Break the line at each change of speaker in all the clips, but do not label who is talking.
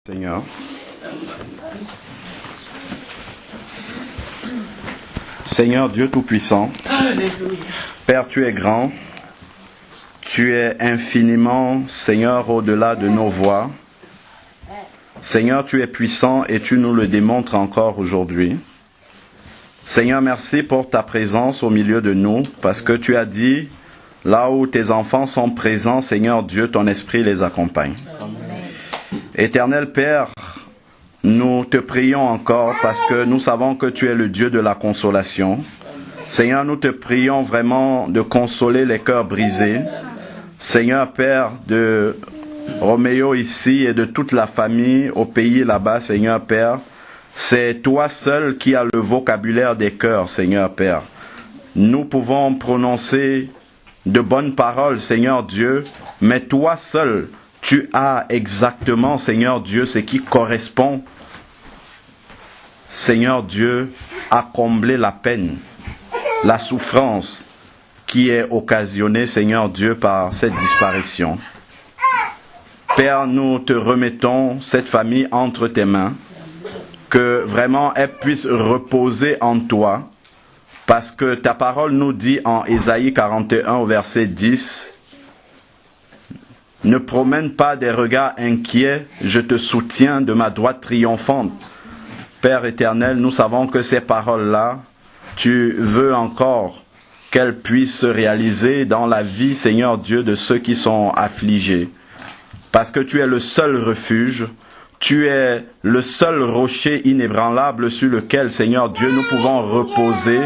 Seigneur. Seigneur Dieu Tout-Puissant, Père, tu es grand, tu es infiniment, Seigneur, au-delà de nos voix. Seigneur, tu es puissant et tu nous le démontres encore aujourd'hui. Seigneur, merci pour ta présence au milieu de nous, parce que tu as dit, là où tes enfants sont présents, Seigneur Dieu, ton esprit les accompagne. Éternel Père, nous te prions encore parce que nous savons que tu es le Dieu de la consolation. Seigneur, nous te prions vraiment de consoler les cœurs brisés. Seigneur Père, de Roméo ici et de toute la famille au pays là-bas, Seigneur Père, c'est toi seul qui as le vocabulaire des cœurs, Seigneur Père. Nous pouvons prononcer de bonnes paroles, Seigneur Dieu, mais toi seul, tu as exactement, Seigneur Dieu, ce qui correspond, Seigneur Dieu, à combler la peine, la souffrance qui est occasionnée, Seigneur Dieu, par cette disparition. Père, nous te remettons cette famille entre tes mains, que vraiment elle puisse reposer en toi, parce que ta parole nous dit en Ésaïe 41 au verset 10, ne promène pas des regards inquiets, je te soutiens de ma droite triomphante. Père éternel, nous savons que ces paroles-là, tu veux encore qu'elles puissent se réaliser dans la vie, Seigneur Dieu, de ceux qui sont affligés. Parce que tu es le seul refuge, tu es le seul rocher inébranlable sur lequel, Seigneur Dieu, nous pouvons reposer.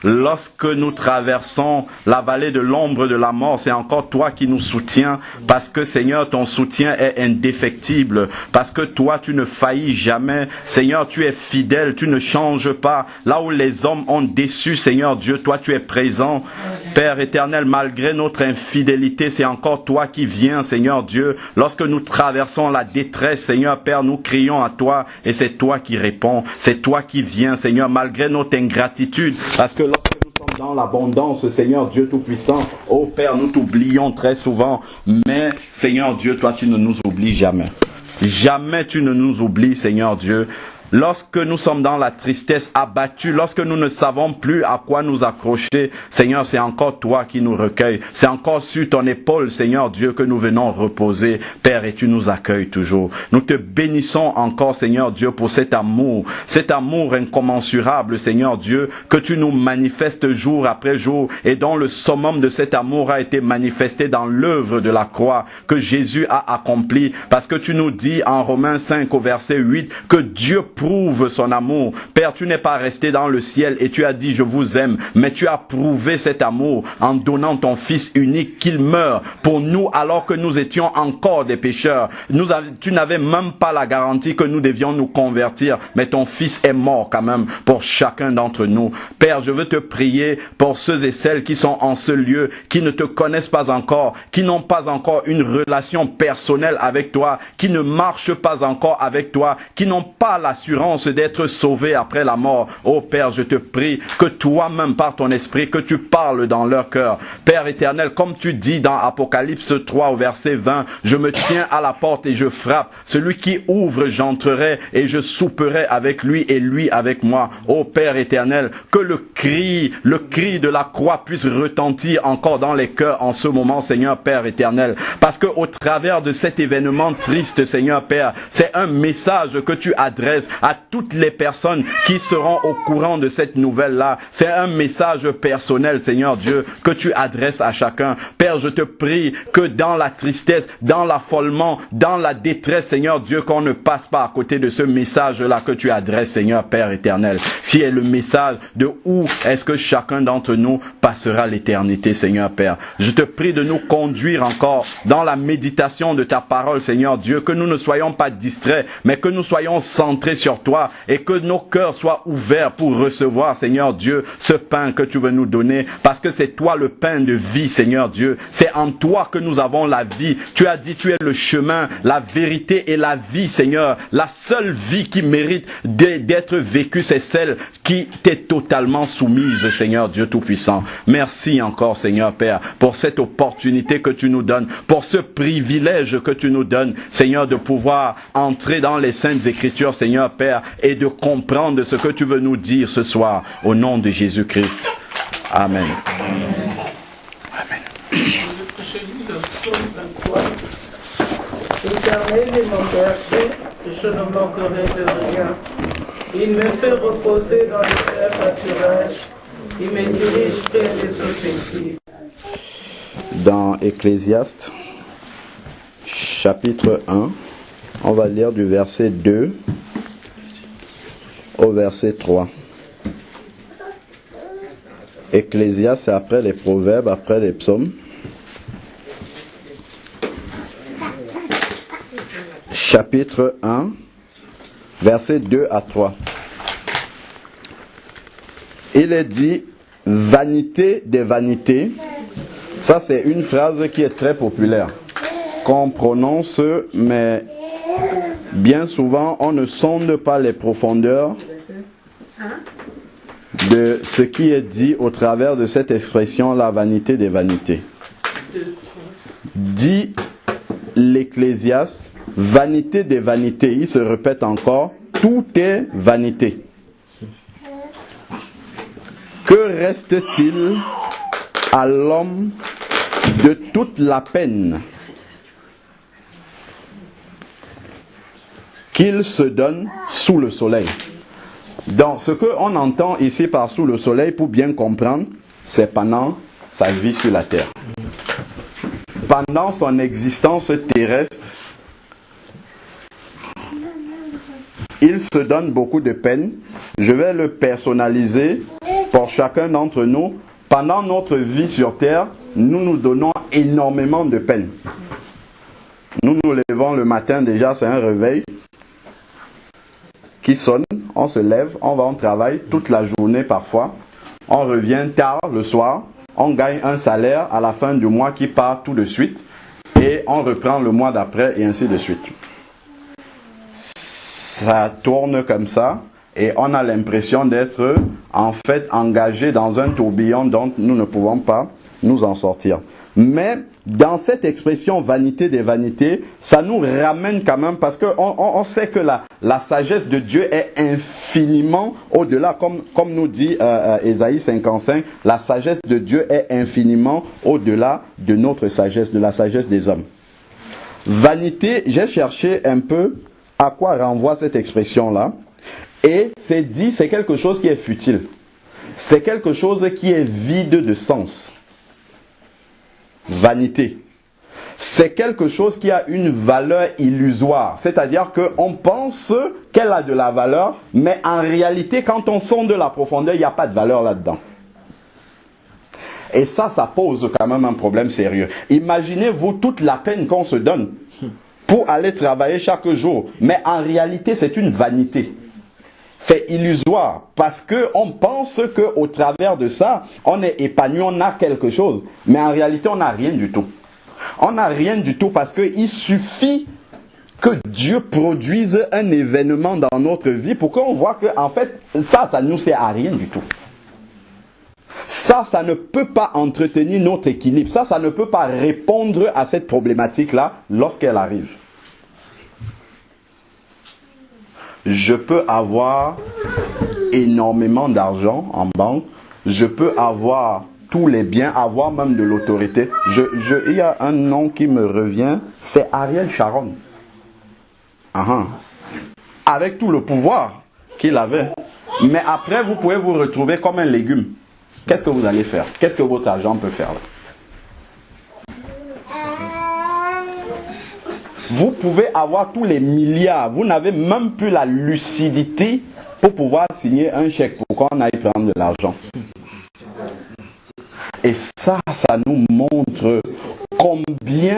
Lorsque nous traversons la vallée de l'ombre de la mort, c'est encore toi qui nous soutiens, parce que Seigneur, ton soutien est indéfectible, parce que toi, tu ne faillis jamais. Seigneur, tu es fidèle, tu ne changes pas. Là où les hommes ont déçu, Seigneur Dieu, toi, tu es présent. Père éternel, malgré notre infidélité, c'est encore toi qui viens, Seigneur Dieu. Lorsque nous traversons la détresse, Seigneur Père, nous crions à toi, et c'est toi qui réponds. C'est toi qui viens, Seigneur, malgré notre ingratitude, parce que lorsque nous sommes dans l'abondance, Seigneur Dieu Tout-Puissant, oh Père, nous t'oublions très souvent, mais Seigneur Dieu, toi tu ne nous oublies jamais. Jamais tu ne nous oublies, Seigneur Dieu. Lorsque nous sommes dans la tristesse, abattus, lorsque nous ne savons plus à quoi nous accrocher, Seigneur, c'est encore toi qui nous recueilles. C'est encore sur ton épaule, Seigneur Dieu, que nous venons reposer. Père, et tu nous accueilles toujours. Nous te bénissons encore, Seigneur Dieu, pour cet amour incommensurable, Seigneur Dieu, que tu nous manifestes jour après jour et dont le summum de cet amour a été manifesté dans l'œuvre de la croix que Jésus a accomplie. Parce que tu nous dis en Romains 5 au verset 8 que Dieu prouve son amour. Père, tu n'es pas resté dans le ciel et tu as dit je vous aime, mais tu as prouvé cet amour en donnant ton Fils unique qu'il meure pour nous alors que nous étions encore des pécheurs. Tu n'avais même pas la garantie que nous devions nous convertir, mais ton Fils est mort quand même pour chacun d'entre nous. Père, je veux te prier pour ceux et celles qui sont en ce lieu, qui ne te connaissent pas encore, qui n'ont pas encore une relation personnelle avec toi, qui ne marchent pas encore avec toi, qui n'ont pas l'assurance d'être sauvés après la mort. Oh Père, je te prie que toi-même par ton esprit, que tu parles dans leur cœur. Père éternel, comme tu dis dans Apocalypse 3 au verset 20, je me tiens à la porte et je frappe. Celui qui ouvre, j'entrerai et je souperai avec lui et lui avec moi. Oh Père éternel, que le cri de la croix puisse retentir encore dans les cœurs en ce moment, Seigneur Père éternel. Parce que au travers de cet événement triste, Seigneur Père, c'est un message que tu adresses à toutes les personnes qui seront au courant de cette nouvelle-là. C'est un message personnel, Seigneur Dieu, que tu adresses à chacun. Père, je te prie que dans la tristesse, dans l'affolement, dans la détresse, Seigneur Dieu, qu'on ne passe pas à côté de ce message-là que tu adresses, Seigneur Père éternel. Qui est le message de où est-ce que chacun d'entre nous passera l'éternité, Seigneur Père. Je te prie de nous conduire encore dans la méditation de ta parole, Seigneur Dieu, que nous ne soyons pas distraits, mais que nous soyons centrés sur toi et que nos cœurs soient ouverts pour recevoir, Seigneur Dieu, ce pain que tu veux nous donner, parce que c'est toi le pain de vie, Seigneur Dieu. C'est en toi que nous avons la vie. Tu as dit, tu es le chemin, la vérité et la vie, Seigneur. La seule vie qui mérite d'être vécue, c'est celle qui t'est totalement soumise, Seigneur Dieu Tout-Puissant. Merci encore, Seigneur Père, pour cette opportunité que tu nous donnes, pour ce privilège que tu nous donnes, Seigneur, de pouvoir entrer dans les Saintes Écritures, Seigneur Père, et de comprendre ce que tu veux nous dire ce soir, au nom de Jésus-Christ. Amen. Amen.
L'Éternel est mon berger, je ne manquerai de rien. Il me fait reposer dans les terres pâturages. Il me dirige près des eaux paisibles.
Dans Ecclésiaste, chapitre 1, on va lire du verset 2 au verset 3. Ecclésiaste, c'est après les proverbes, après les psaumes. Chapitre 1, verset 2 à 3. Il est dit, vanité des vanités. Ça, c'est une phrase qui est très populaire, qu'on prononce, mais bien souvent, on ne sonde pas les profondeurs de ce qui est dit au travers de cette expression, la vanité des vanités. Dit l'Ecclésiaste, vanité des vanités. Il se répète encore, tout est vanité. Que reste-t-il à l'homme de toute la peine qu'il se donne sous le soleil? Donc, ce qu'on entend ici par sous le soleil, pour bien comprendre, c'est pendant sa vie sur la terre. Pendant son existence terrestre, il se donne beaucoup de peine. Je vais le personnaliser pour chacun d'entre nous. Pendant notre vie sur terre, nous nous donnons énormément de peine. Nous nous levons le matin, déjà c'est un réveil qui sonne, on se lève, on va au travail toute la journée parfois, on revient tard le soir, on gagne un salaire à la fin du mois qui part tout de suite et on reprend le mois d'après et ainsi de suite. Ça tourne comme ça et on a l'impression d'être en fait engagé dans un tourbillon dont nous ne pouvons pas nous en sortir. Mais dans cette expression vanité des vanités, ça nous ramène quand même parce qu'on sait que la sagesse de Dieu est infiniment au-delà, comme nous dit Ésaïe 55, la sagesse de Dieu est infiniment au-delà de notre sagesse, de la sagesse des hommes. Vanité, j'ai cherché un peu à quoi renvoie cette expression-là, et c'est dit, c'est quelque chose qui est futile. C'est quelque chose qui est vide de sens. Vanité. C'est quelque chose qui a une valeur illusoire. C'est-à-dire qu'on pense qu'elle a de la valeur, mais en réalité, quand on sonde la profondeur, il n'y a pas de valeur là-dedans. Et ça pose quand même un problème sérieux. Imaginez-vous toute la peine qu'on se donne pour aller travailler chaque jour. Mais en réalité, c'est une vanité. C'est illusoire parce qu'on pense qu'au travers de ça, on est épanoui, on a quelque chose. Mais en réalité, on n'a rien du tout. On n'a rien du tout parce qu'il suffit que Dieu produise un événement dans notre vie pour qu'on voit que, en fait, ça ne nous sert à rien du tout. Ça ne peut pas entretenir notre équilibre. Ça ne peut pas répondre à cette problématique-là lorsqu'elle arrive. Je peux avoir énormément d'argent en banque. Je peux avoir tous les biens, avoir même de l'autorité. Il y a un nom qui me revient, c'est Ariel Sharon. Avec tout le pouvoir qu'il avait. Mais après, vous pouvez vous retrouver comme un légume. Qu'est-ce que vous allez faire? Qu'est-ce que votre argent peut faire là? Vous pouvez avoir tous les milliards. Vous n'avez même plus la lucidité pour pouvoir signer un chèque pour qu'on aille prendre de l'argent. Et ça nous montre combien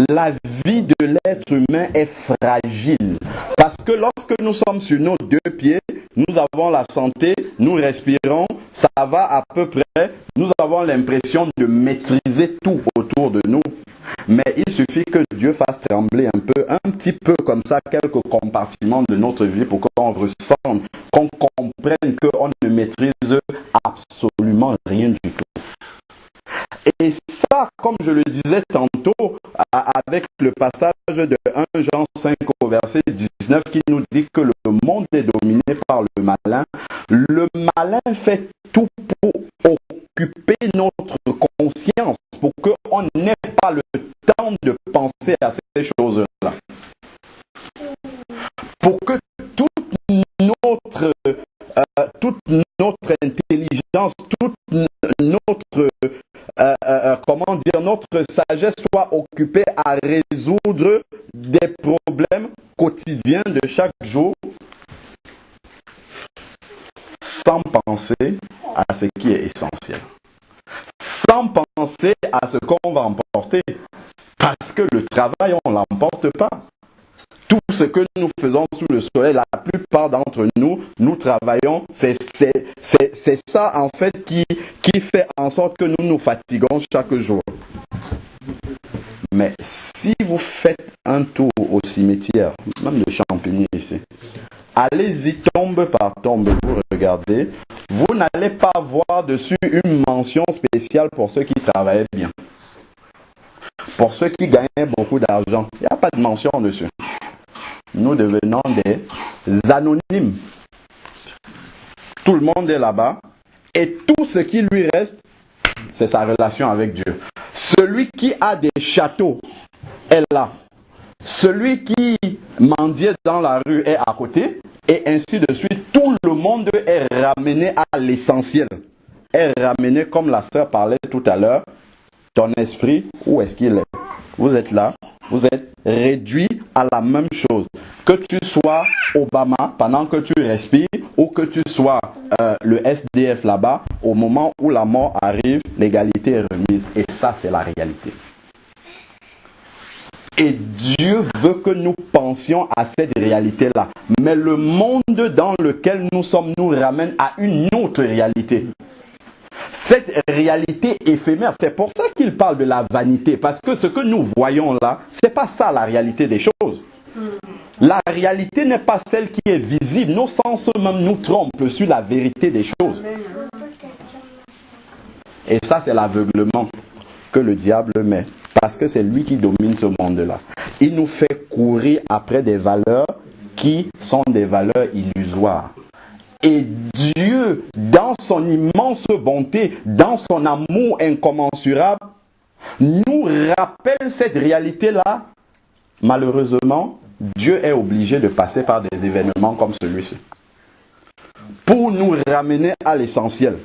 la vie de l'être humain est fragile. Parce que lorsque lorsque nous sommes sur nos deux pieds, nous avons la santé, nous respirons, ça va à peu près, nous avons l'impression de maîtriser tout autour de nous. Mais il suffit que Dieu fasse trembler un petit peu comme ça, quelques compartiments de notre vie pour qu'on ressente, qu'on comprenne qu'on ne maîtrise absolument rien du tout. Et ça, comme je le disais tantôt, avec le passage de 1 Jean 5 au verset 19 qui nous dit que le monde est dominé par le malin. Le malin fait tout pour occuper notre conscience, pour qu'on n'ait pas le temps de penser à ces choses-là. Pour que toute notre intelligence, toute notre notre sagesse soit occupée à résoudre des problèmes quotidiens de chaque jour sans penser à ce qui est essentiel, sans penser à ce qu'on va emporter, parce que le travail, on ne l'emporte pas. Tout ce que nous faisons sous le soleil, la plupart d'entre nous, nous travaillons, c'est ça en fait qui fait en sorte que nous nous fatiguons chaque jour. Mais si vous faites un tour au cimetière, même de Champigny ici, allez-y tombe par tombe, vous regardez, vous n'allez pas voir dessus une mention spéciale pour ceux qui travaillaient bien. Pour ceux qui gagnaient beaucoup d'argent, il n'y a pas de mention dessus. Nous devenons des anonymes. Tout le monde est là-bas et tout ce qui lui reste, c'est sa relation avec Dieu. Celui qui a des châteaux est là. Celui qui mendiait dans la rue est à côté et ainsi de suite. Tout le monde est ramené à l'essentiel. Est ramené, comme la sœur parlait tout à l'heure, ton esprit, où est-ce qu'il est? Vous êtes là, vous êtes réduit à la même chose. Que tu sois Obama pendant que tu respires ou que tu sois le SDF là-bas, au moment où la mort arrive, l'égalité est remise. Et ça, c'est la réalité. Et Dieu veut que nous pensions à cette réalité-là. Mais le monde dans lequel nous sommes nous ramène à une autre réalité. Cette réalité éphémère, c'est pour ça qu'il parle de la vanité. Parce que ce que nous voyons là, c'est pas ça la réalité des choses. La réalité n'est pas celle qui est visible. Nos sens même nous trompent sur la vérité des choses. Et ça, c'est l'aveuglement que le diable met. Parce que c'est lui qui domine ce monde-là. Il nous fait courir après des valeurs qui sont des valeurs illusoires. Et Dieu, dans son immense bonté, dans son amour incommensurable, nous rappelle cette réalité-là. Malheureusement, Dieu est obligé de passer par des événements comme celui-ci. Pour nous ramener à l'essentiel.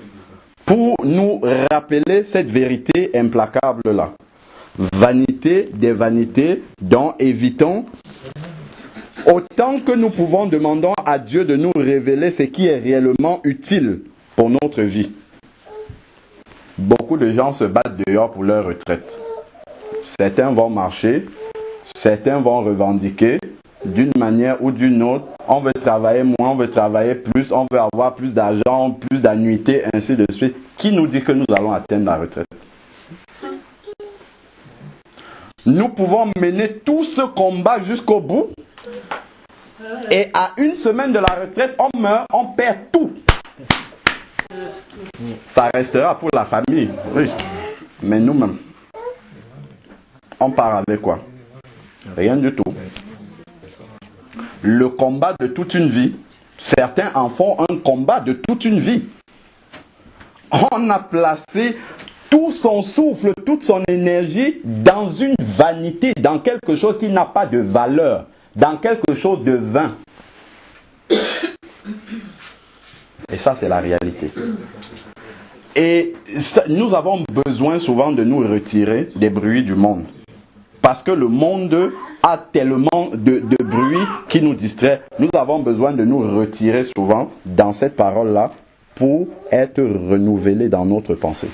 Pour nous rappeler cette vérité implacable-là. Vanité des vanités dont évitons. Autant que nous pouvons, demandons à Dieu de nous révéler ce qui est réellement utile pour notre vie. Beaucoup de gens se battent dehors pour leur retraite. Certains vont marcher, certains vont revendiquer d'une manière ou d'une autre. On veut travailler moins, on veut travailler plus, on veut avoir plus d'argent, plus d'annuités, ainsi de suite. Qui nous dit que nous allons atteindre la retraite? Nous pouvons mener tout ce combat jusqu'au bout. Et à une semaine de la retraite, on meurt, on perd tout. Ça restera pour la famille, oui. Mais nous-mêmes, on part avec quoi? Rien du tout. Le combat de toute une vie, certains en font un combat de toute une vie. On a placé tout son souffle, toute son énergie dans une vanité, dans quelque chose qui n'a pas de valeur. Dans quelque chose de vain. Et ça, c'est la réalité. Et ça, nous avons besoin souvent de nous retirer des bruits du monde. Parce que le monde a tellement de bruit qui nous distrait. Nous avons besoin de nous retirer souvent dans cette parole-là pour être renouvelés dans notre pensée.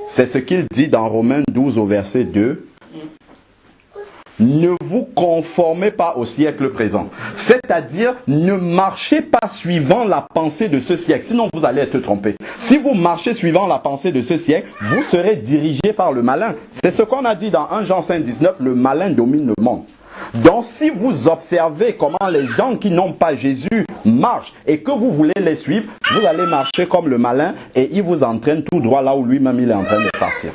C'est ce qu'il dit dans Romains 12 au verset 2. ne vous conformez pas au siècle présent. C'est-à-dire, ne marchez pas suivant la pensée de ce siècle, sinon vous allez être trompé. Si vous marchez suivant la pensée de ce siècle, vous serez dirigé par le malin. C'est ce qu'on a dit dans 1 Jean 5,19, le malin domine le monde. Donc si vous observez comment les gens qui n'ont pas Jésus marchent et que vous voulez les suivre, vous allez marcher comme le malin et il vous entraîne tout droit là où lui-même il est en train de partir.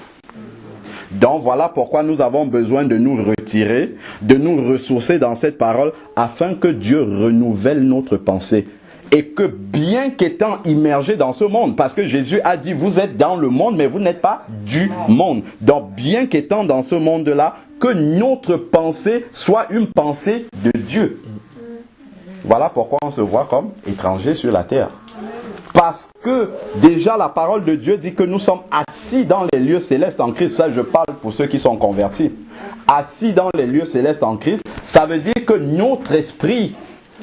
Donc voilà pourquoi nous avons besoin de nous retirer, de nous ressourcer dans cette parole afin que Dieu renouvelle notre pensée. Et que bien qu'étant immergé dans ce monde, parce que Jésus a dit vous êtes dans le monde mais vous n'êtes pas du monde. Donc bien qu'étant dans ce monde-là, que notre pensée soit une pensée de Dieu. Voilà pourquoi on se voit comme étrangers sur la terre. Parce que déjà la parole de Dieu dit que nous sommes assis dans les lieux célestes en Christ. Ça je parle pour ceux qui sont convertis. Assis dans les lieux célestes en Christ, ça veut dire que notre esprit,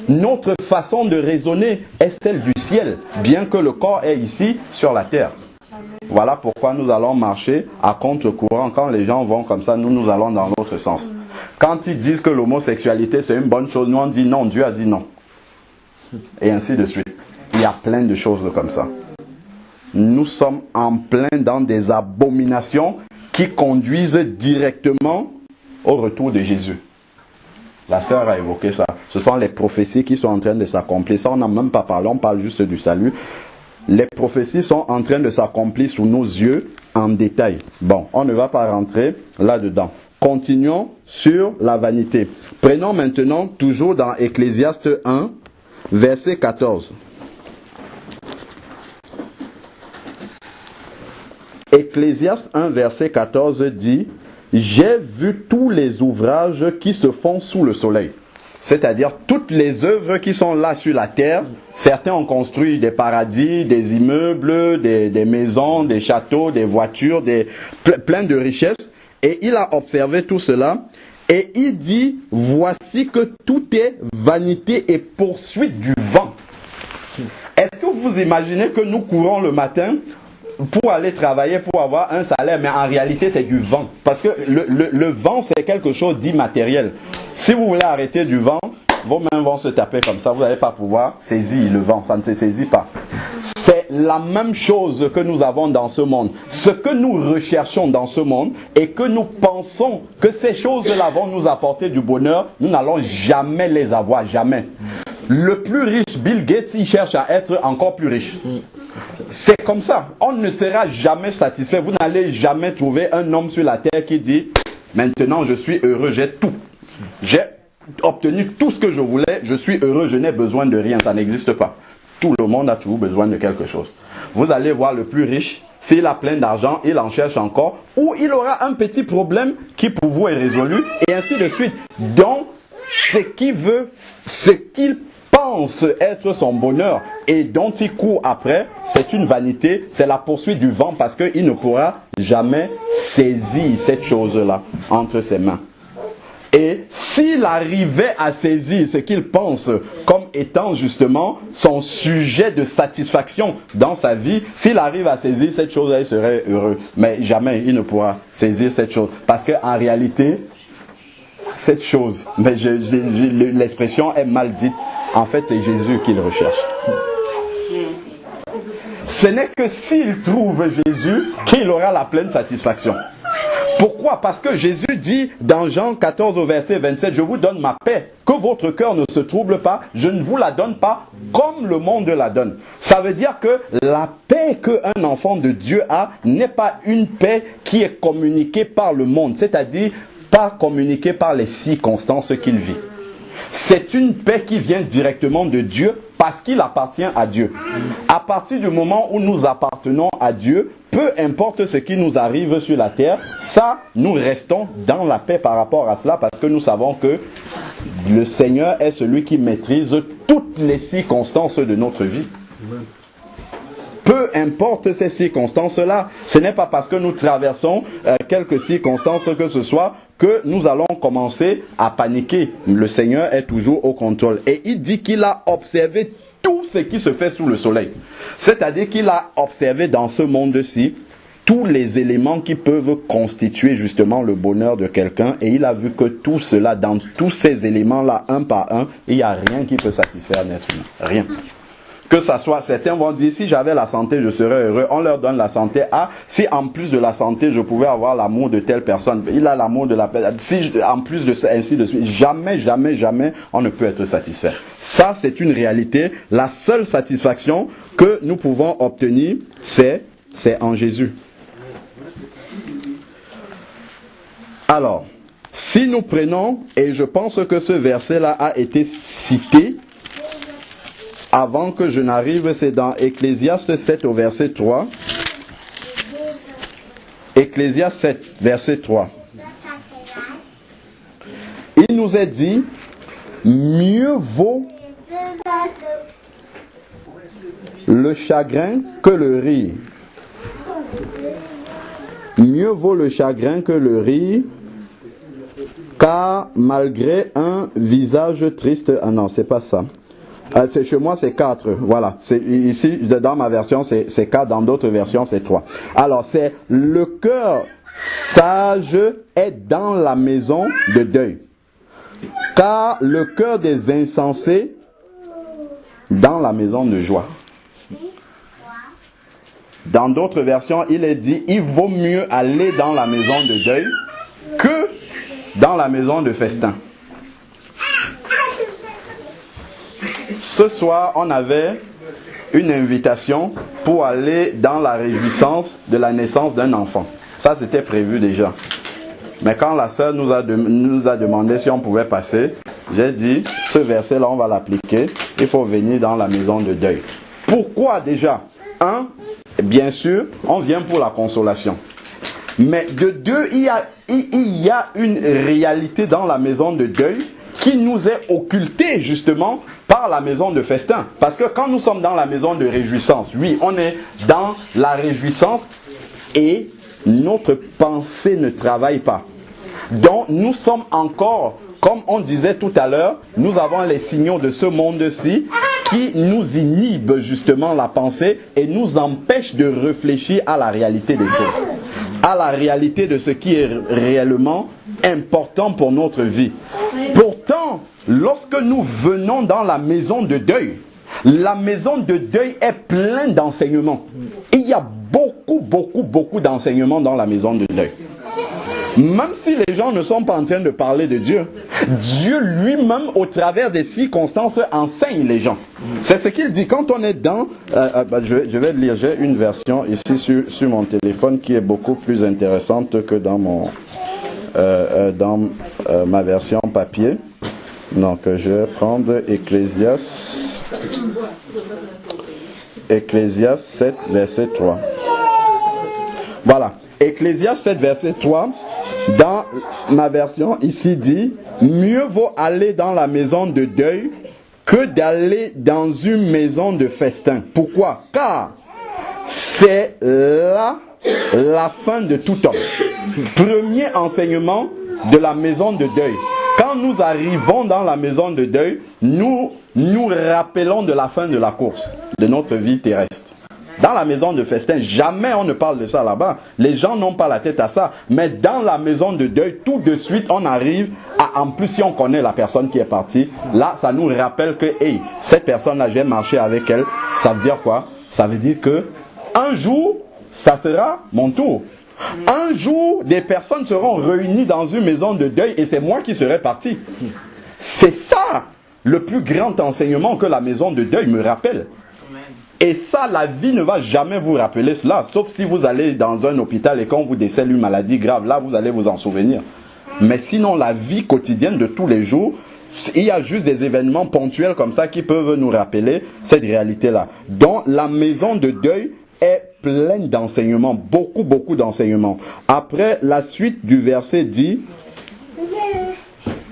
notre façon de raisonner est celle du ciel, bien que le corps est ici sur la terre. Voilà pourquoi nous allons marcher à contre-courant. Quand les gens vont comme ça, nous allons dans l'autre sens. Quand ils disent que l'homosexualité c'est une bonne chose, nous on dit non, Dieu a dit non. Et ainsi de suite. Il y a plein de choses comme ça. Nous sommes en plein dans des abominations qui conduisent directement au retour de Jésus. La sœur a évoqué ça. Ce sont les prophéties qui sont en train de s'accomplir. Ça, on n'a même pas parlé, on parle juste du salut. Les prophéties sont en train de s'accomplir sous nos yeux en détail. Bon, on ne va pas rentrer là-dedans. Continuons sur la vanité. Prenons maintenant, toujours dans Ecclésiaste 1, verset 14. Ecclésiaste 1, verset 14 dit « J'ai vu tous les ouvrages qui se font sous le soleil. » C'est-à-dire toutes les œuvres qui sont là sur la terre. Certains ont construit des paradis, des immeubles, des maisons, des châteaux, des voitures, plein de richesses. Et il a observé tout cela. Et il dit, voici que tout est vanité et poursuite du vent. Est-ce que vous imaginez que nous courons le matin pour aller travailler, pour avoir un salaire, mais en réalité c'est du vent. Parce que le vent c'est quelque chose d'immatériel. Si vous voulez arrêter du vent, vos mains vont se taper comme ça, vous n'allez pas pouvoir saisir le vent, ça ne se saisit pas. C'est la même chose que nous avons dans ce monde. Ce que nous recherchons dans ce monde et que nous pensons que ces choses-là vont nous apporter du bonheur, nous n'allons jamais les avoir, jamais. Le plus riche, Bill Gates, il cherche à être encore plus riche. C'est comme ça. On ne sera jamais satisfait. Vous n'allez jamais trouver un homme sur la terre qui dit « Maintenant, je suis heureux, j'ai tout. J'ai obtenu tout ce que je voulais, je suis heureux, je n'ai besoin de rien. » Ça n'existe pas. Tout le monde a toujours besoin de quelque chose. Vous allez voir le plus riche, s'il a plein d'argent, il en cherche encore, ou il aura un petit problème qui pour vous est résolu, et ainsi de suite. Donc, ce qu'il pense être son bonheur et dont il court après, c'est une vanité, c'est la poursuite du vent parce qu'il ne pourra jamais saisir cette chose-là entre ses mains. Et s'il arrivait à saisir ce qu'il pense comme étant justement son sujet de satisfaction dans sa vie, s'il arrive à saisir cette chose-là, il serait heureux. Mais jamais il ne pourra saisir cette chose. Parce qu'en réalité, cette chose, mais l'expression est mal dite, en fait c'est Jésus qu'il recherche. Ce n'est que s'il trouve Jésus qu'il aura la pleine satisfaction. Pourquoi? Parce que Jésus dit dans Jean 14 au verset 27, « Je vous donne ma paix, que votre cœur ne se trouble pas, je ne vous la donne pas comme le monde la donne. » Ça veut dire que la paix qu'un enfant de Dieu a n'est pas une paix qui est communiquée par le monde, c'est-à-dire pas communiquée par les circonstances qu'il vit. C'est une paix qui vient directement de Dieu parce qu'il appartient à Dieu. À partir du moment où nous appartenons à Dieu, peu importe ce qui nous arrive sur la terre, ça, nous restons dans la paix par rapport à cela parce que nous savons que le Seigneur est celui qui maîtrise toutes les circonstances de notre vie. Peu importe ces circonstances-là, ce n'est pas parce que nous traversons quelques circonstances que ce soit que nous allons commencer à paniquer. Le Seigneur est toujours au contrôle. Et il dit qu'il a observé tout ce qui se fait sous le soleil. C'est-à-dire qu'il a observé dans ce monde-ci tous les éléments qui peuvent constituer justement le bonheur de quelqu'un, et il a vu que tout cela, dans tous ces éléments-là, un par un, il n'y a rien qui peut satisfaire un être humain. Rien. Que ça soit, certains vont dire, si j'avais la santé, je serais heureux. On leur donne la santé. Ah, si en plus de la santé, je pouvais avoir l'amour de telle personne, il a l'amour de la personne. Si en plus de ça, ainsi de suite, jamais, jamais, jamais, on ne peut être satisfait. Ça, c'est une réalité. La seule satisfaction que nous pouvons obtenir, c'est en Jésus. Alors, si nous prenons, et je pense que ce verset-là a été cité avant que je n'arrive, c'est dans Ecclésiaste 7 au verset 3. Ecclésiaste 7, verset 3. Il nous est dit, mieux vaut le chagrin que le rire. Mieux vaut le chagrin que le rire, car malgré un visage triste... Ah non, c'est pas ça. Chez moi, c'est 4. Voilà. Ici, dans ma version, c'est 4. Dans d'autres versions, c'est 3. Alors, c'est le cœur sage est dans la maison de deuil. Car le cœur des insensés dans la maison de joie. Dans d'autres versions, il est dit, il vaut mieux aller dans la maison de deuil que dans la maison de festin. Ce soir, on avait une invitation pour aller dans la réjouissance de la naissance d'un enfant. Ça, c'était prévu déjà. Mais quand la sœur nous a demandé si on pouvait passer, j'ai dit, ce verset-là, on va l'appliquer. Il faut venir dans la maison de deuil. Pourquoi déjà? Bien sûr, on vient pour la consolation. Mais de deux, il y a une réalité dans la maison de deuil qui nous est occultée justement par la maison de festin. Parce que quand nous sommes dans la maison de réjouissance, oui, on est dans la réjouissance et notre pensée ne travaille pas. Donc nous sommes encore, comme on disait tout à l'heure, nous avons les signaux de ce monde-ci qui nous inhibent justement la pensée et nous empêchent de réfléchir à la réalité des choses, à la réalité de ce qui est réellement important pour notre vie. Pourtant, lorsque nous venons dans la maison de deuil, la maison de deuil est pleine d'enseignements. Il y a beaucoup d'enseignements dans la maison de deuil. Même si les gens ne sont pas en train de parler de Dieu, Dieu lui-même, au travers des circonstances, enseigne les gens. C'est ce qu'il dit. Quand on est dans... je vais lire, j'ai une version ici sur mon téléphone qui est beaucoup plus intéressante que dans ma version papier. Donc je vais prendre Ecclésiaste 7, verset 3. Voilà. Ecclésiaste 7, verset 3, dans ma version ici dit, mieux vaut aller dans la maison de deuil que d'aller dans une maison de festin. Pourquoi? Car c'est là la fin de tout homme. Premier enseignement de la maison de deuil. Quand nous arrivons dans la maison de deuil, nous nous rappelons de la fin de la course, de notre vie terrestre. Dans la maison de festin, jamais on ne parle de ça là-bas. Les gens n'ont pas la tête à ça. Mais dans la maison de deuil, tout de suite, on arrive à, en plus, si on connaît la personne qui est partie, là, ça nous rappelle que, hey, cette personne-là, j'ai marché avec elle. Ça veut dire quoi? Ça veut dire que, un jour, ça sera mon tour. Un jour, des personnes seront réunies dans une maison de deuil et c'est moi qui serai parti. C'est ça, le plus grand enseignement que la maison de deuil me rappelle. Et ça, la vie ne va jamais vous rappeler cela, sauf si vous allez dans un hôpital et qu'on vous décèle une maladie grave, là vous allez vous en souvenir. Mais sinon, la vie quotidienne de tous les jours, il y a juste des événements ponctuels comme ça qui peuvent nous rappeler cette réalité-là. Donc la maison de deuil est pleine d'enseignements, beaucoup d'enseignements. Après, la suite du verset dit,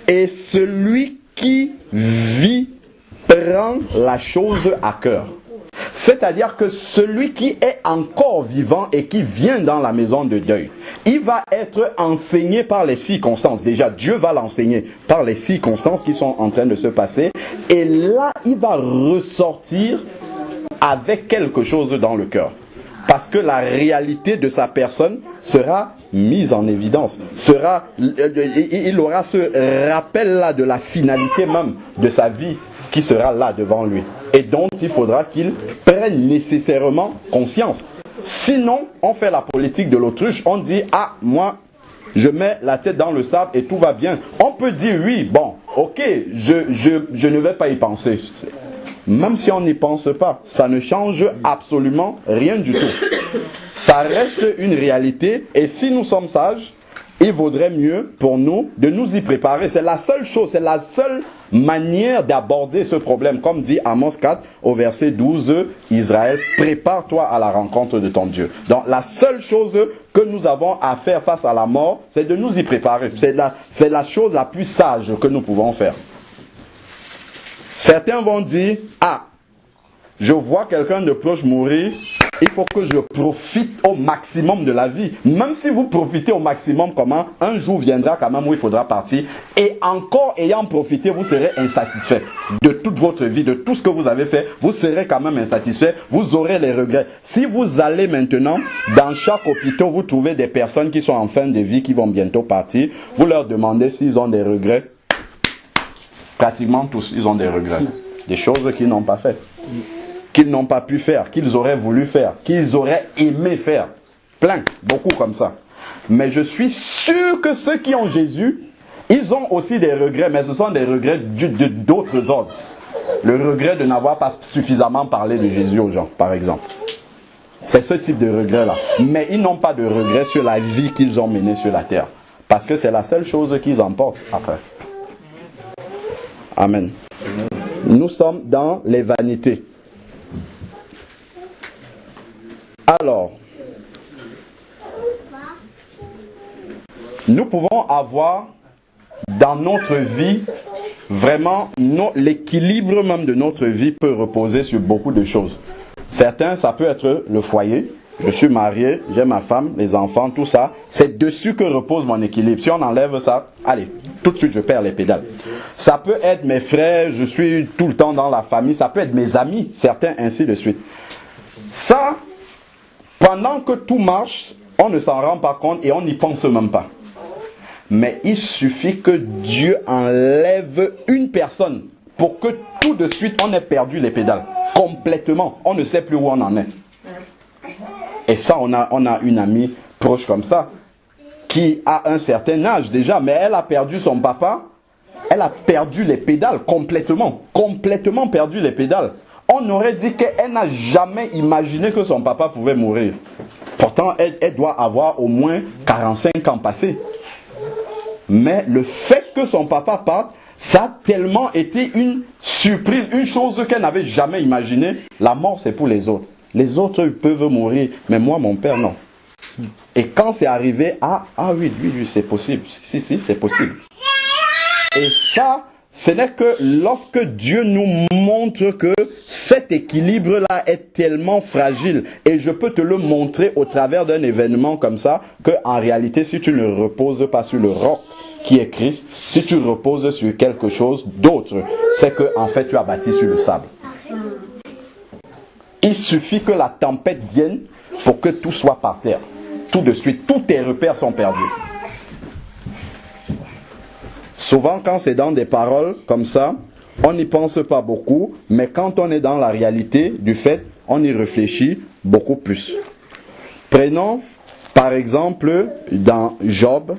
et celui qui vit prend la chose à cœur. C'est-à-dire que celui qui est encore vivant et qui vient dans la maison de deuil, il va être enseigné par les circonstances. Déjà, Dieu va l'enseigner par les circonstances qui sont en train de se passer. Et là, il va ressortir avec quelque chose dans le cœur. Parce que la réalité de sa personne sera mise en évidence. Il aura ce rappel-là de la finalité même de sa vie qui sera là devant lui. Et dont il faudra qu'il prenne nécessairement conscience. Sinon, on fait la politique de l'autruche. On dit, ah, moi, je mets la tête dans le sable et tout va bien. On peut dire, oui, bon, ok, je ne vais pas y penser. Même si on n'y pense pas, ça ne change absolument rien du tout. Ça reste une réalité et si nous sommes sages, il vaudrait mieux pour nous de nous y préparer. C'est la seule chose, c'est la seule manière d'aborder ce problème. Comme dit Amos 4 au verset 12, Israël, prépare-toi à la rencontre de ton Dieu. Donc la seule chose que nous avons à faire face à la mort, c'est de nous y préparer. C'est la chose la plus sage que nous pouvons faire. Certains vont dire, ah, je vois quelqu'un de proche mourir, il faut que je profite au maximum de la vie. Même si vous profitez au maximum, comment? Un jour viendra quand même où il faudra partir. Et encore ayant profité, vous serez insatisfait de toute votre vie, de tout ce que vous avez fait. Vous serez quand même insatisfait, vous aurez les regrets. Si vous allez maintenant, dans chaque hôpital, vous trouvez des personnes qui sont en fin de vie, qui vont bientôt partir. Vous leur demandez s'ils ont des regrets. Pratiquement tous, ils ont des regrets. Des choses qu'ils n'ont pas faites. Qu'ils n'ont pas pu faire, qu'ils auraient voulu faire, qu'ils auraient aimé faire. Plein, beaucoup comme ça. Mais je suis sûr que ceux qui ont Jésus, ils ont aussi des regrets, mais ce sont des regrets d'autres ordres. Le regret de n'avoir pas suffisamment parlé de Jésus aux gens, par exemple. C'est ce type de regret-là. Mais ils n'ont pas de regrets sur la vie qu'ils ont menée sur la terre. Parce que c'est la seule chose qu'ils emportent après. Amen. Nous sommes dans les vanités. Alors, nous pouvons avoir dans notre vie, vraiment, l'équilibre même de notre vie peut reposer sur beaucoup de choses. Certains, ça peut être le foyer. Je suis marié, j'ai ma femme, les enfants, tout ça. C'est dessus que repose mon équilibre. Si on enlève ça, allez, tout de suite je perds les pédales. Ça peut être mes frères, je suis tout le temps dans la famille. Ça peut être mes amis, certains ainsi de suite. Ça, pendant que tout marche, on ne s'en rend pas compte et on n'y pense même pas. Mais il suffit que Dieu enlève une personne pour que tout de suite on ait perdu les pédales. Complètement. On ne sait plus où on en est. Et ça, on a une amie proche comme ça, qui a un certain âge déjà, mais elle a perdu son papa, elle a perdu les pédales complètement perdu les pédales. On aurait dit qu'elle n'a jamais imaginé que son papa pouvait mourir. Pourtant, elle doit avoir au moins 45 ans passés. Mais le fait que son papa parte, ça a tellement été une surprise, une chose qu'elle n'avait jamais imaginée. La mort, c'est pour les autres. Les autres peuvent mourir, mais moi, mon père, non. Et quand c'est arrivé, oui, c'est possible. Si, c'est possible. Et ça, ce n'est que lorsque Dieu nous montre que cet équilibre-là est tellement fragile, et je peux te le montrer au travers d'un événement comme ça, qu'en réalité, si tu ne reposes pas sur le roc qui est Christ, si tu reposes sur quelque chose d'autre, c'est que en fait tu as bâti sur le sable. Il suffit que la tempête vienne pour que tout soit par terre. Tout de suite, tous tes repères sont perdus. Souvent, quand c'est dans des paroles comme ça, on n'y pense pas beaucoup, mais quand on est dans la réalité du fait, on y réfléchit beaucoup plus. Prenons, par exemple, dans Job,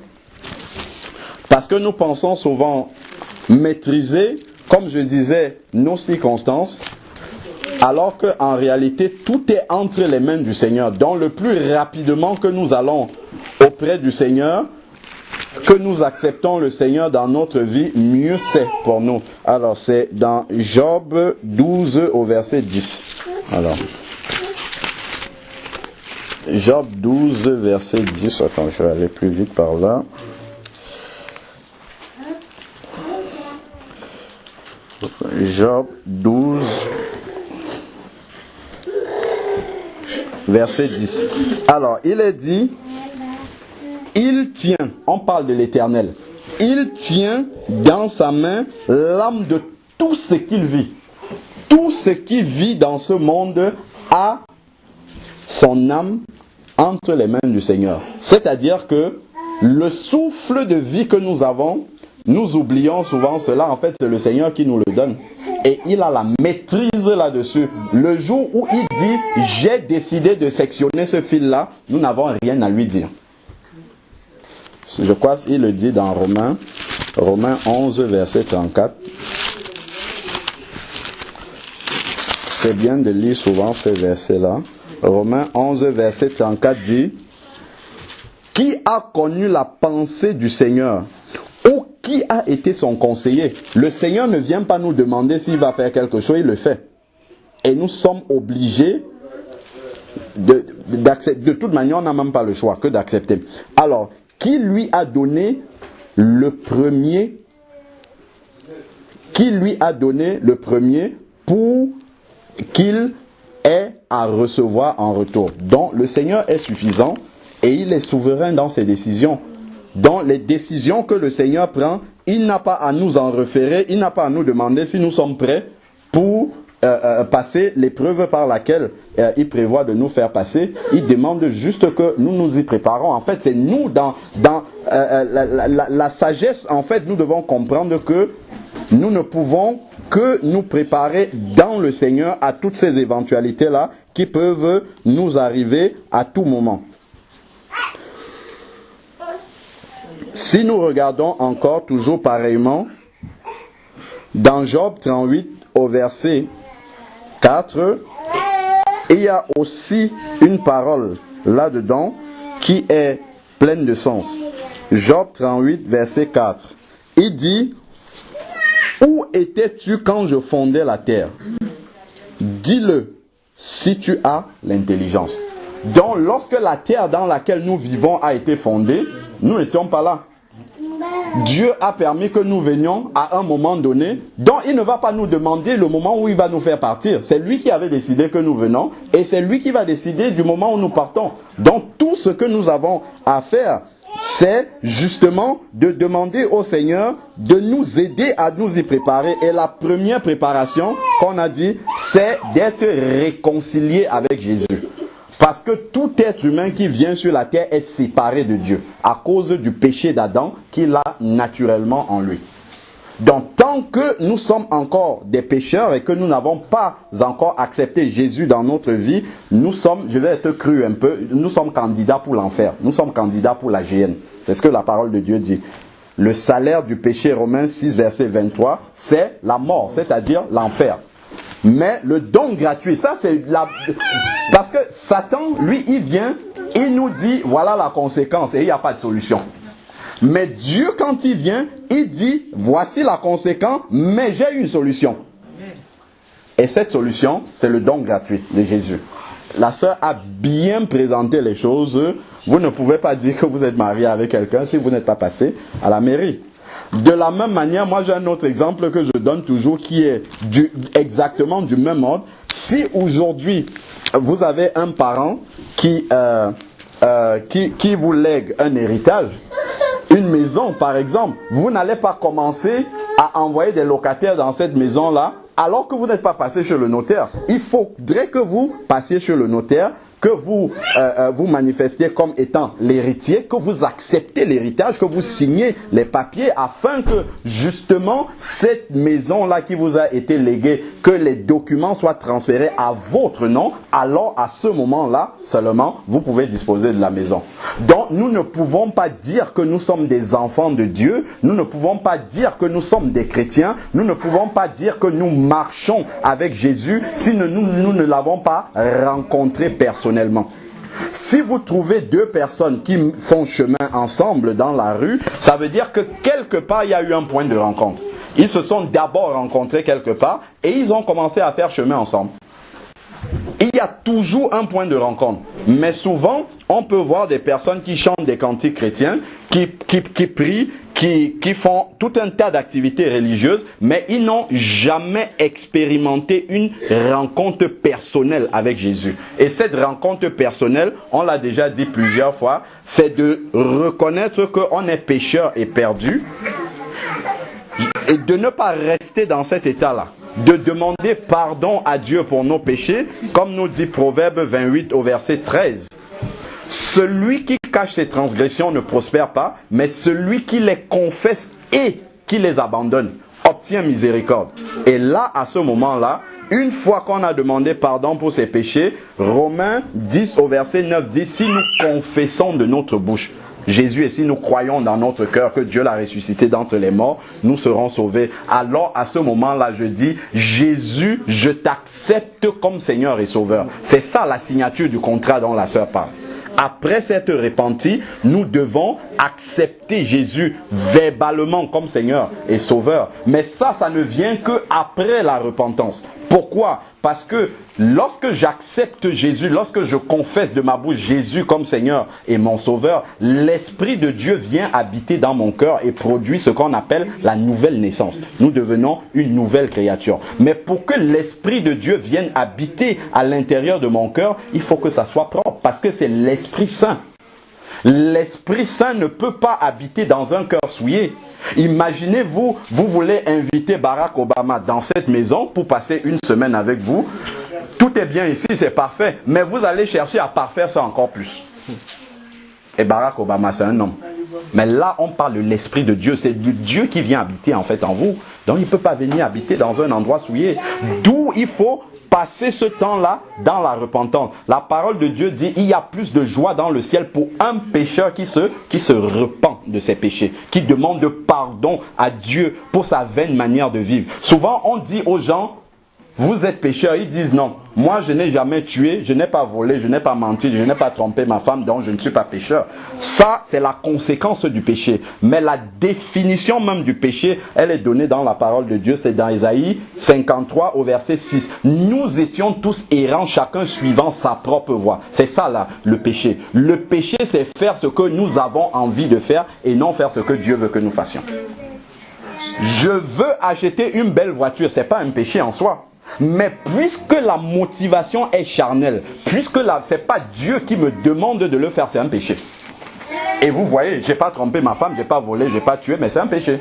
parce que nous pensons souvent maîtriser, comme je disais, nos circonstances, alors qu'en réalité, tout est entre les mains du Seigneur. Donc, le plus rapidement que nous allons auprès du Seigneur, que nous acceptons le Seigneur dans notre vie, mieux c'est pour nous. Alors, c'est dans Job 12 au verset 10. Alors, Job 12, verset 10. Attends, je vais aller plus vite par là. Job 12, verset 10. Alors, il est dit, il tient, on parle de l'Éternel, il tient dans sa main l'âme de tout ce qu'il vit. Tout ce qui vit dans ce monde a son âme entre les mains du Seigneur. C'est-à-dire que le souffle de vie que nous avons, nous oublions souvent cela. En fait, c'est le Seigneur qui nous le donne. Et il a la maîtrise là-dessus. Le jour où il dit, j'ai décidé de sectionner ce fil-là, nous n'avons rien à lui dire. Je crois qu'il le dit dans Romains 11, verset 34. C'est bien de lire souvent ces versets-là. Romains 11, verset 34 dit, « Qui a connu la pensée du Seigneur ? Ou qui a été son conseiller ?» Le Seigneur ne vient pas nous demander s'il va faire quelque chose, il le fait. Et nous sommes obligés d'accepter. De toute manière, on n'a même pas le choix que d'accepter. Alors, qui lui a donné le premier pour qu'il ait à recevoir en retour? Donc, le Seigneur est suffisant et il est souverain dans ses décisions. Dans les décisions que le Seigneur prend, il n'a pas à nous en référer, il n'a pas à nous demander si nous sommes prêts pour passer l'épreuve par laquelle il prévoit de nous faire passer. Il demande juste que nous nous y préparons. En fait, c'est nous, dans la sagesse, en fait, nous devons comprendre que nous ne pouvons que nous préparer dans le Seigneur à toutes ces éventualités-là qui peuvent nous arriver à tout moment. Si nous regardons encore toujours pareillement, dans Job 38 au verset 4, il y a aussi une parole là-dedans qui est pleine de sens. Job 38 verset 4. Il dit, « Où étais-tu quand je fondais la terre? Dis-le si tu as l'intelligence. » Donc, lorsque la terre dans laquelle nous vivons a été fondée, nous n'étions pas là. Dieu a permis que nous venions à un moment donné, donc il ne va pas nous demander le moment où il va nous faire partir. C'est lui qui avait décidé que nous venons et c'est lui qui va décider du moment où nous partons. Donc tout ce que nous avons à faire, c'est justement de demander au Seigneur de nous aider à nous y préparer. Et la première préparation qu'on a dit, c'est d'être réconcilié avec Jésus. Parce que tout être humain qui vient sur la terre est séparé de Dieu à cause du péché d'Adam qu'il a naturellement en lui. Donc tant que nous sommes encore des pécheurs et que nous n'avons pas encore accepté Jésus dans notre vie, nous sommes, je vais être cru un peu, nous sommes candidats pour l'enfer. Nous sommes candidats pour la géhenne. C'est ce que la parole de Dieu dit. Le salaire du péché, Romains 6, verset 23, c'est la mort, c'est-à-dire l'enfer. Mais le don gratuit, ça c'est la... Parce que Satan, lui, il vient, il nous dit, voilà la conséquence, et il n'y a pas de solution. Mais Dieu, quand il vient, il dit, voici la conséquence, mais j'ai une solution. Et cette solution, c'est le don gratuit de Jésus. La sœur a bien présenté les choses. Vous ne pouvez pas dire que vous êtes marié avec quelqu'un si vous n'êtes pas passé à la mairie. De la même manière, moi j'ai un autre exemple que je donne toujours qui est exactement du même ordre. Si aujourd'hui vous avez un parent qui vous lègue un héritage, une maison par exemple, vous n'allez pas commencer à envoyer des locataires dans cette maison-là alors que vous n'êtes pas passé chez le notaire. Il faudrait que vous passiez chez le notaire, que vous vous manifestiez comme étant l'héritier, que vous acceptez l'héritage, que vous signez les papiers afin que justement cette maison-là qui vous a été léguée, que les documents soient transférés à votre nom. Alors à ce moment-là seulement, vous pouvez disposer de la maison. Donc nous ne pouvons pas dire que nous sommes des enfants de Dieu, nous ne pouvons pas dire que nous sommes des chrétiens, nous ne pouvons pas dire que nous marchons avec Jésus si nous ne l'avons pas rencontré personnellement. Si vous trouvez deux personnes qui font chemin ensemble dans la rue, ça veut dire que quelque part il y a eu un point de rencontre. Ils se sont d'abord rencontrés quelque part et ils ont commencé à faire chemin ensemble. Il y a toujours un point de rencontre. Mais souvent, on peut voir des personnes qui chantent des cantiques chrétiens, qui prient, qui font tout un tas d'activités religieuses, mais ils n'ont jamais expérimenté une rencontre personnelle avec Jésus. Et cette rencontre personnelle, on l'a déjà dit plusieurs fois, c'est de reconnaître qu'on est pécheur et perdu, et de ne pas rester dans cet état-là. de demander pardon à Dieu pour nos péchés, comme nous dit Proverbe 28 au verset 13. Celui qui cache ses transgressions ne prospère pas, mais celui qui les confesse et qui les abandonne obtient miséricorde. Et là, à ce moment-là, une fois qu'on a demandé pardon pour ses péchés, Romains 10 au verset 9 dit, si nous confessons de notre bouche Jésus, et si nous croyons dans notre cœur que Dieu l'a ressuscité d'entre les morts, nous serons sauvés. Alors à ce moment-là, je dis, Jésus, je t'accepte comme Seigneur et Sauveur. C'est ça la signature du contrat dont la sœur parle. Après s'être repenti, nous devons accepter Jésus verbalement comme Seigneur et Sauveur. Mais ça ne vient qu'après la repentance. Pourquoi? Parce que lorsque j'accepte Jésus, lorsque je confesse de ma bouche Jésus comme Seigneur et mon Sauveur, l'Esprit de Dieu vient habiter dans mon cœur et produit ce qu'on appelle la nouvelle naissance. Nous devenons une nouvelle créature. Mais pour que l'Esprit de Dieu vienne habiter à l'intérieur de mon cœur, il faut que ça soit propre, parce que c'est l'Esprit Saint. L'Esprit Saint ne peut pas habiter dans un cœur souillé. Imaginez-vous, vous voulez inviter Barack Obama dans cette maison pour passer une semaine avec vous. Tout est bien ici, c'est parfait. Mais vous allez chercher à parfaire ça encore plus. Et Barack Obama, c'est un homme. Mais là, on parle de l'Esprit de Dieu. C'est Dieu qui vient habiter en fait en vous. Donc il ne peut pas venir habiter dans un endroit souillé. D'où il faut passer ce temps-là dans la repentance. La parole de Dieu dit, il y a plus de joie dans le ciel pour un pécheur qui se repent de ses péchés, qui demande pardon à Dieu pour sa vaine manière de vivre. Souvent, on dit aux gens, vous êtes pécheurs, ils disent non. Moi, je n'ai jamais tué, je n'ai pas volé, je n'ai pas menti, je n'ai pas trompé ma femme, donc je ne suis pas pécheur. Ça, c'est la conséquence du péché. Mais la définition même du péché, elle est donnée dans la parole de Dieu. C'est dans Ésaïe 53 au verset 6. Nous étions tous errants, chacun suivant sa propre voie. C'est ça là, le péché. Le péché, c'est faire ce que nous avons envie de faire et non faire ce que Dieu veut que nous fassions. Je veux acheter une belle voiture, c'est pas un péché en soi. Mais puisque la motivation est charnelle, puisque c'est pas Dieu qui me demande de le faire, c'est un péché. Et vous voyez, j'ai pas trompé ma femme, j'ai pas volé, j'ai pas tué, mais c'est un péché.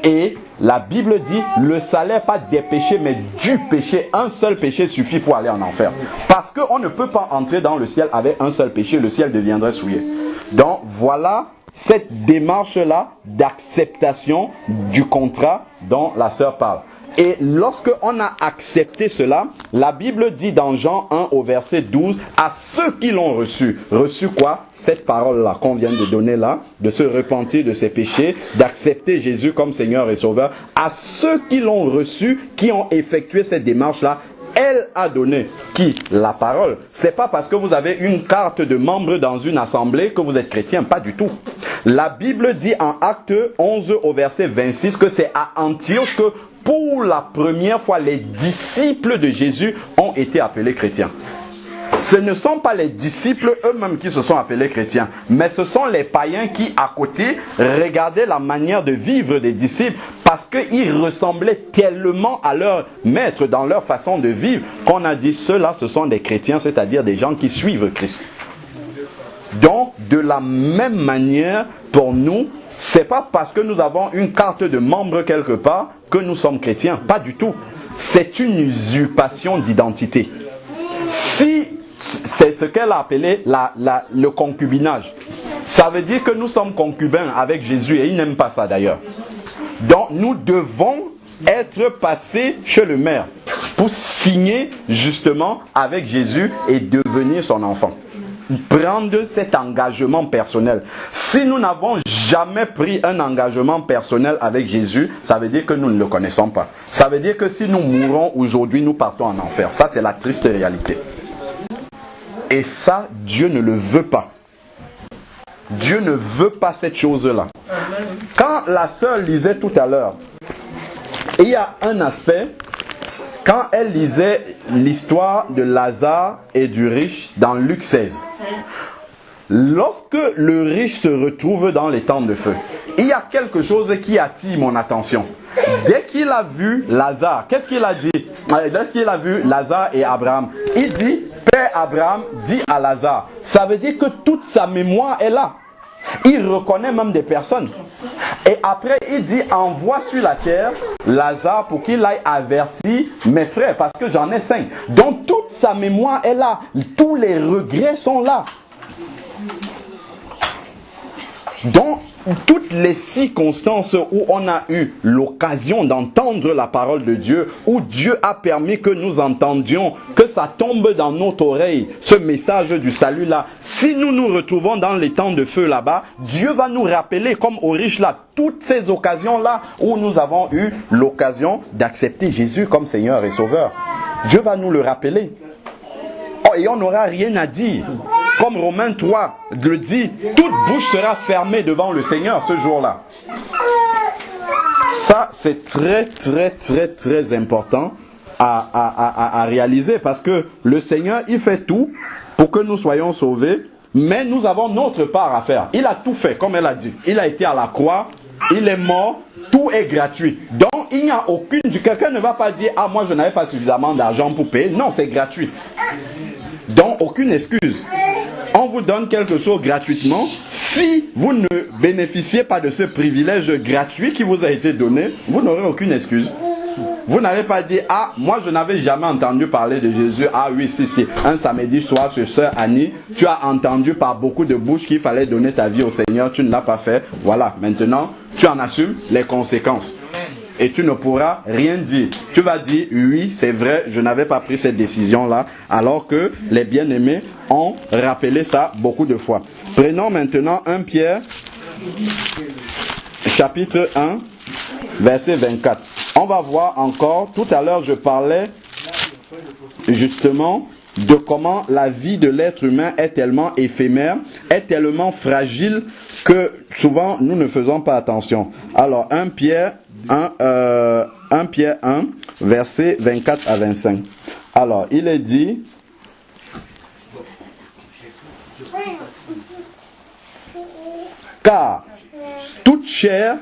Et la Bible dit, le salaire pas des péchés, mais du péché. Un seul péché suffit pour aller en enfer. Parce qu'on ne peut pas entrer dans le ciel avec un seul péché, le ciel deviendrait souillé. Donc voilà cette démarche-là d'acceptation du contrat dont la sœur parle. Et lorsque on a accepté cela, la Bible dit dans Jean 1 au verset 12, à ceux qui l'ont reçu. Reçu quoi? Cette parole-là qu'on vient de donner là, de se repentir de ses péchés, d'accepter Jésus comme Seigneur et Sauveur. À ceux qui l'ont reçu, qui ont effectué cette démarche-là, elle a donné. Qui? La parole. C'est pas parce que vous avez une carte de membre dans une assemblée que vous êtes chrétien, pas du tout. La Bible dit en Acte 11 au verset 26 que c'est à Antioche que pour la première fois les disciples de Jésus ont été appelés chrétiens. Ce ne sont pas les disciples eux-mêmes qui se sont appelés chrétiens, mais ce sont les païens qui, à côté, regardaient la manière de vivre des disciples parce qu'ils ressemblaient tellement à leur maître dans leur façon de vivre qu'on a dit ceux-là, ce sont des chrétiens, c'est-à-dire des gens qui suivent Christ. Donc, de la même manière, pour nous, c'est pas parce que nous avons une carte de membre quelque part que nous sommes chrétiens. Pas du tout. C'est une usurpation d'identité. Si c'est ce qu'elle a appelé le concubinage, ça veut dire que nous sommes concubins avec Jésus et il n'aime pas ça d'ailleurs. Donc nous devons être passés chez le maire pour signer justement avec Jésus et devenir son enfant. Prendre cet engagement personnel. Si nous n'avons jamais pris un engagement personnel avec Jésus, ça veut dire que nous ne le connaissons pas. Ça veut dire que si nous mourons aujourd'hui, nous partons en enfer. Ça, c'est la triste réalité. Et ça, Dieu ne le veut pas. Dieu ne veut pas cette chose-là. Quand la sœur lisait tout à l'heure, il y a un aspect. Quand elle lisait l'histoire de Lazare et du riche dans Luc 16, lorsque le riche se retrouve dans les temps de feu, il y a quelque chose qui attire mon attention. Dès qu'il a vu Lazare, qu'est-ce qu'il a dit? Lorsqu'il a vu Lazare et Abraham, il dit, Père Abraham dit à Lazare. Ça veut dire que toute sa mémoire est là. Il reconnaît même des personnes. Et après, il dit, envoie sur la terre Lazare pour qu'il aille avertir mes frères, parce que j'en ai 5. Donc toute sa mémoire est là. Tous les regrets sont là. Donc, toutes les circonstances où on a eu l'occasion d'entendre la parole de Dieu, où Dieu a permis que nous entendions, que ça tombe dans notre oreille, ce message du salut là, si nous nous retrouvons dans les temps de feu là-bas, Dieu va nous rappeler, comme aux riches là, toutes ces occasions là où nous avons eu l'occasion d'accepter Jésus comme Seigneur et Sauveur. Dieu va nous le rappeler. Oh, et on n'aura rien à dire. Comme Romains 3 le dit, toute bouche sera fermée devant le Seigneur ce jour-là. Ça, c'est très important à réaliser, parce que le Seigneur, il fait tout pour que nous soyons sauvés, mais nous avons notre part à faire. Il a tout fait, comme elle a dit. Il a été à la croix, il est mort, tout est gratuit. Donc, il n'y a aucune... Quelqu'un ne va pas dire, ah, moi, je n'avais pas suffisamment d'argent pour payer. Non, c'est gratuit. Donc, aucune excuse. On vous donne quelque chose gratuitement. Si vous ne bénéficiez pas de ce privilège gratuit qui vous a été donné, vous n'aurez aucune excuse. Vous n'allez pas dire, ah, moi je n'avais jamais entendu parler de Jésus. Ah oui, si. Un samedi soir, sur sœur Annie, tu as entendu par beaucoup de bouches qu'il fallait donner ta vie au Seigneur. Tu ne l'as pas fait. Voilà, maintenant, tu en assumes les conséquences. Et tu ne pourras rien dire. Tu vas dire, oui, c'est vrai, je n'avais pas pris cette décision-là, alors que les bien-aimés ont rappelé ça beaucoup de fois. Prenons maintenant 1 Pierre, chapitre 1, verset 24. On va voir encore, tout à l'heure je parlais justement de comment la vie de l'être humain est tellement éphémère, est tellement fragile que souvent nous ne faisons pas attention. Alors 1 Pierre 1, verset 24 à 25. Alors, il est dit, car toute chair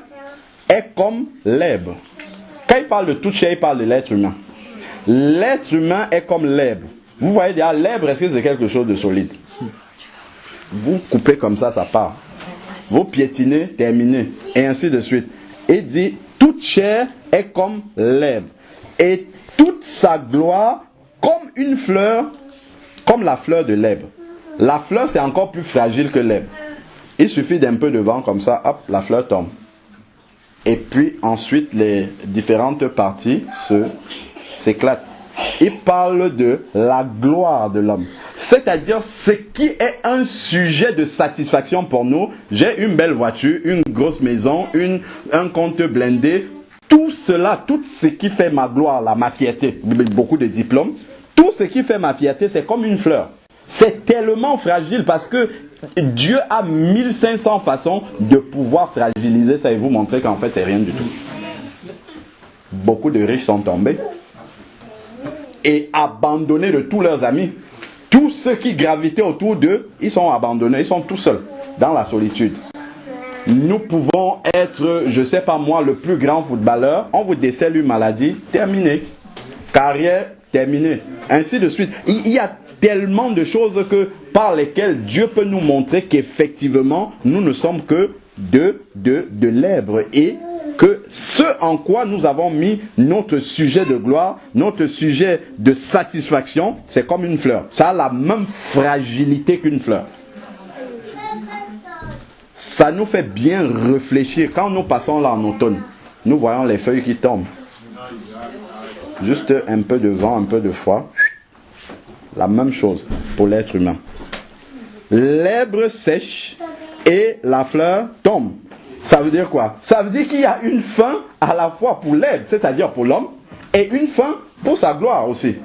est comme l'herbe. Quand il parle de toute chair, il parle de l'être humain. L'être humain est comme l'herbe. Vous voyez déjà, l'herbe, est-ce que c'est quelque chose de solide? Vous coupez comme ça, ça part. Vous piétinez, terminez. Et ainsi de suite. Il dit, toute chair est comme l'herbe, et toute sa gloire comme une fleur, comme la fleur de l'herbe. La fleur, c'est encore plus fragile que l'herbe. Il suffit d'un peu de vent comme ça, hop, la fleur tombe. Et puis ensuite, les différentes parties s'éclatent. Il parle de la gloire de l'homme. C'est-à-dire ce qui est un sujet de satisfaction pour nous. J'ai une belle voiture, une grosse maison, un compte blindé. Tout cela, tout ce qui fait ma gloire, ma fierté, beaucoup de diplômes, tout ce qui fait ma fierté, c'est comme une fleur. C'est tellement fragile parce que Dieu a 1500 façons de pouvoir fragiliser ça et vous montrer qu'en fait, c'est rien du tout. Beaucoup de riches sont tombés et abandonnés de tous leurs amis. Tous ceux qui gravitaient autour d'eux, ils sont abandonnés, ils sont tout seuls, dans la solitude. Nous pouvons être, je ne sais pas moi, le plus grand footballeur, on vous décèle une maladie, terminé. Carrière, terminée. Ainsi de suite. Il y a tellement de choses par lesquelles Dieu peut nous montrer qu'effectivement, nous ne sommes que de l'herbe. Et que ce en quoi nous avons mis notre sujet de gloire, notre sujet de satisfaction, c'est comme une fleur. Ça a la même fragilité qu'une fleur. Ça nous fait bien réfléchir. Quand nous passons là en automne, nous voyons les feuilles qui tombent. Juste un peu de vent, un peu de froid. La même chose pour l'être humain. L'herbe sèche et la fleur tombe. Ça veut dire quoi? Ça veut dire qu'il y a une fin à la fois pour l'herbe, c'est-à-dire pour l'homme, et une fin pour sa gloire aussi.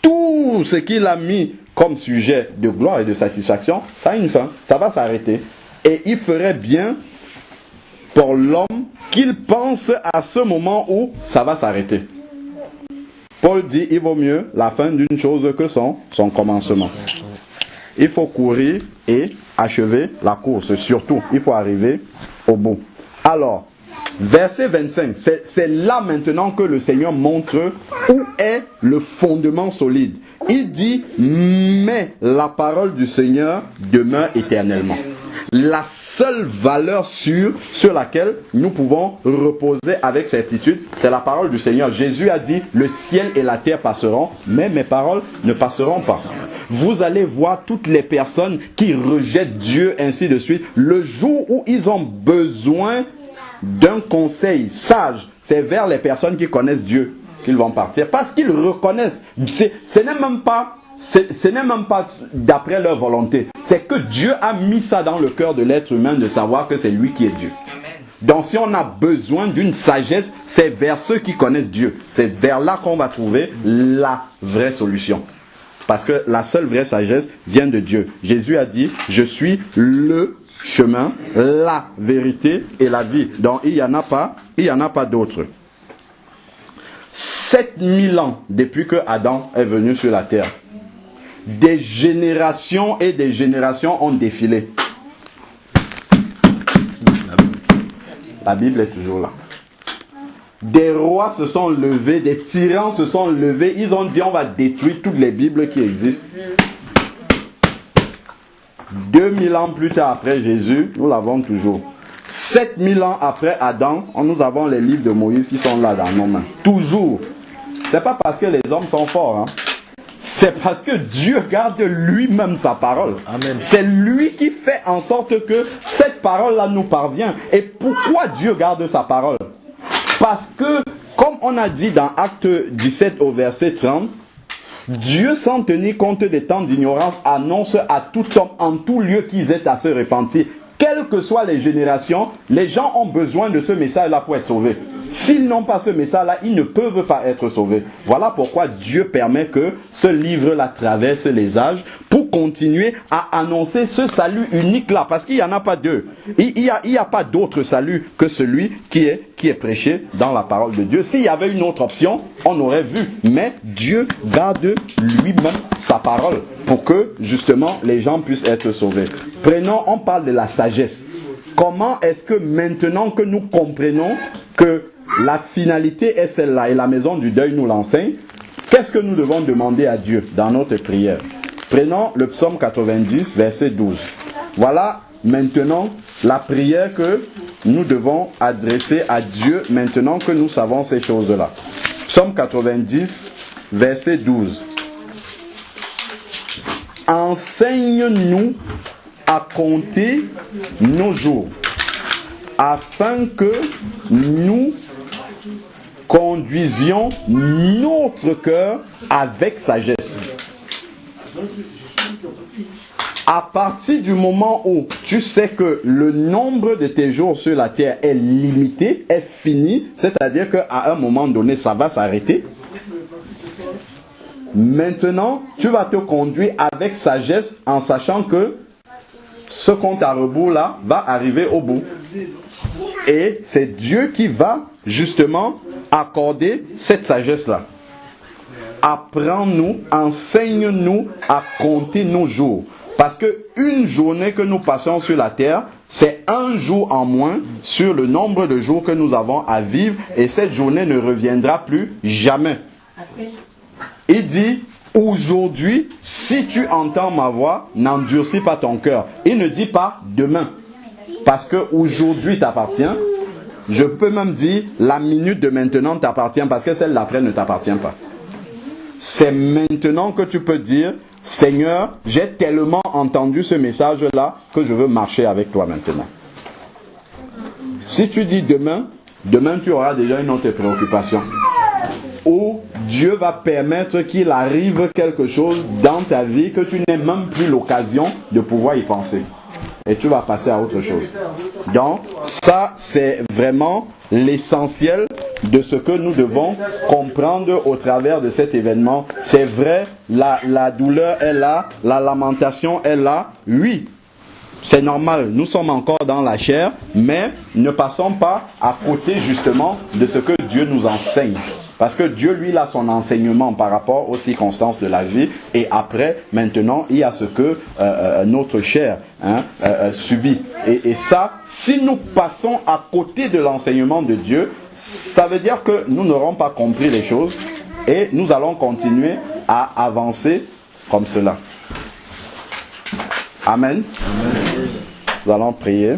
Tout ce qu'il a mis comme sujet de gloire et de satisfaction, ça a une fin, ça va s'arrêter. Et il ferait bien pour l'homme qu'il pense à ce moment où ça va s'arrêter. Paul dit, il vaut mieux la fin d'une chose que son commencement. Il faut courir et achever la course, surtout. Il faut arriver au bout. Alors, verset 25, c'est là maintenant que le Seigneur montre où est le fondement solide. Il dit, mais la parole du Seigneur demeure éternellement. la seule valeur sûre sur laquelle nous pouvons reposer avec certitude, c'est la parole du Seigneur. Jésus a dit, le ciel et la terre passeront, mais mes paroles ne passeront pas. Vous allez voir toutes les personnes qui rejettent Dieu, ainsi de suite. Le jour où ils ont besoin d'un conseil sage, c'est vers les personnes qui connaissent Dieu qu'ils vont partir. Parce qu'ils reconnaissent. Ce n'est même pas d'après leur volonté. C'est que Dieu a mis ça dans le cœur de l'être humain de savoir que c'est lui qui est Dieu. Donc si on a besoin d'une sagesse, c'est vers ceux qui connaissent Dieu. C'est vers là qu'on va trouver la vraie solution. Parce que la seule vraie sagesse vient de Dieu. Jésus a dit, je suis le chemin, la vérité et la vie. Donc il n'y en a pas d'autre. 7000 ans depuis que Adam est venu sur la terre, des générations et des générations ont défilé. La Bible est toujours là. Des rois se sont levés, des tyrans se sont levés, ils ont dit on va détruire toutes les Bibles qui existent. 2000 ans plus tard après Jésus, nous l'avons toujours. 7000 ans après Adam, nous avons les livres de Moïse qui sont là dans nos mains. Toujours. C'est pas parce que les hommes sont forts, hein. C'est parce que Dieu garde lui-même sa parole. Amen. C'est lui qui fait en sorte que cette parole-là nous parvient. Et pourquoi Dieu garde sa parole? Parce que, comme on a dit dans Acte 17 au verset 30, Dieu, sans tenir compte des temps d'ignorance, annonce à tout homme en tout lieu qu'ils aient à se repentir. Quelles que soient les générations, les gens ont besoin de ce message-là pour être sauvés. S'ils n'ont pas ce message-là, ils ne peuvent pas être sauvés. Voilà pourquoi Dieu permet que ce livre-là traverse les âges pour continuer à annoncer ce salut unique-là. Parce qu'il n'y en a pas deux. Il n'y a pas d'autre salut que celui qui est prêché dans la parole de Dieu. S'il y avait une autre option, on aurait vu. Mais Dieu garde lui-même sa parole pour que justement les gens puissent être sauvés. Prenons, on parle de la sagesse. Comment est-ce que maintenant que nous comprenons que la finalité est celle-là et la maison du deuil nous l'enseigne, qu'est-ce que nous devons demander à Dieu dans notre prière? Prenons le psaume 90, verset 12. Voilà maintenant la prière que nous devons adresser à Dieu maintenant que nous savons ces choses-là. Psaume 90, verset 12. Enseigne-nous à compter nos jours, afin que nous conduisions notre cœur avec sagesse. À partir du moment où tu sais que le nombre de tes jours sur la terre est limité, est fini, c'est-à-dire qu'à un moment donné, ça va s'arrêter. Maintenant, tu vas te conduire avec sagesse en sachant que ce compte à rebours là va arriver au bout. Et c'est Dieu qui va justement accorder cette sagesse là. Apprends-nous, enseigne-nous à compter nos jours. Parce que une journée que nous passons sur la terre, c'est un jour en moins sur le nombre de jours que nous avons à vivre. Et cette journée ne reviendra plus jamais. Il dit, aujourd'hui, si tu entends ma voix, n'endurcis pas ton cœur. Il ne dit pas demain. Parce que aujourd'hui t'appartient. Je peux même dire, la minute de maintenant t'appartient parce que celle d'après ne t'appartient pas. C'est maintenant que tu peux dire, Seigneur, j'ai tellement entendu ce message-là que je veux marcher avec toi maintenant. Si tu dis demain, demain tu auras déjà une autre préoccupation. Ou Dieu va permettre qu'il arrive quelque chose dans ta vie que tu n'aies même plus l'occasion de pouvoir y penser. Et tu vas passer à autre chose. Donc, ça, c'est vraiment l'essentiel de ce que nous devons comprendre au travers de cet événement. C'est vrai, la douleur est là, la lamentation est là. Oui, c'est normal, nous sommes encore dans la chair, mais ne passons pas à côté justement de ce que Dieu nous enseigne. Parce que Dieu, lui, a son enseignement par rapport aux circonstances de la vie. Et après, maintenant, il y a ce que notre chair subit. Et ça, si nous passons à côté de l'enseignement de Dieu, ça veut dire que nous n'aurons pas compris les choses. Et nous allons continuer à avancer comme cela. Amen. Amen. Nous allons prier.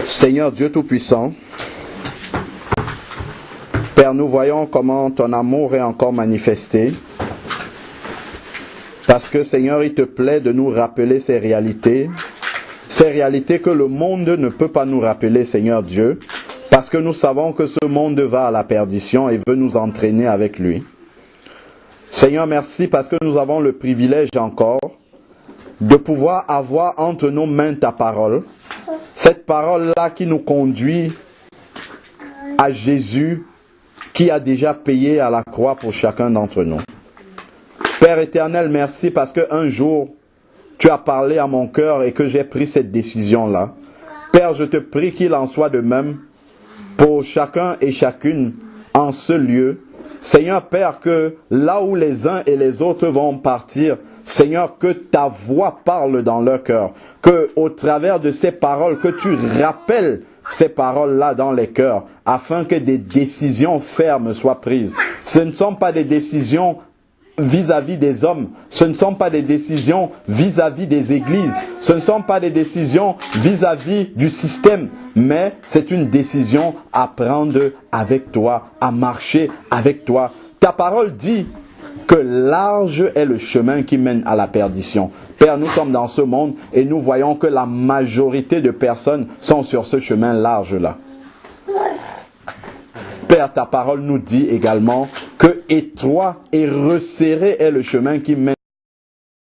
Seigneur Dieu Tout-Puissant, Père, nous voyons comment ton amour est encore manifesté. Parce que Seigneur, il te plaît de nous rappeler ces réalités que le monde ne peut pas nous rappeler, Seigneur Dieu, parce que nous savons que ce monde va à la perdition et veut nous entraîner avec lui. Seigneur, merci parce que nous avons le privilège encore de pouvoir avoir entre nos mains ta parole, cette parole-là qui nous conduit à Jésus qui a déjà payé à la croix pour chacun d'entre nous. Père éternel, merci parce qu'un jour, tu as parlé à mon cœur et que j'ai pris cette décision-là. Père, je te prie qu'il en soit de même pour chacun et chacune en ce lieu. Seigneur Père, que là où les uns et les autres vont partir, Seigneur, que ta voix parle dans leur cœur. Que au travers de ces paroles, que tu rappelles ces paroles-là dans les cœurs, afin que des décisions fermes soient prises. Ce ne sont pas des décisions vis-à-vis des hommes, ce ne sont pas des décisions vis-à-vis des églises, ce ne sont pas des décisions vis-à-vis du système, mais c'est une décision à prendre avec toi, à marcher avec toi. Ta parole dit que large est le chemin qui mène à la perdition. Père, nous sommes dans ce monde et nous voyons que la majorité de personnes sont sur ce chemin large-là. Père, ta parole nous dit également que étroit et resserré est le chemin qui mène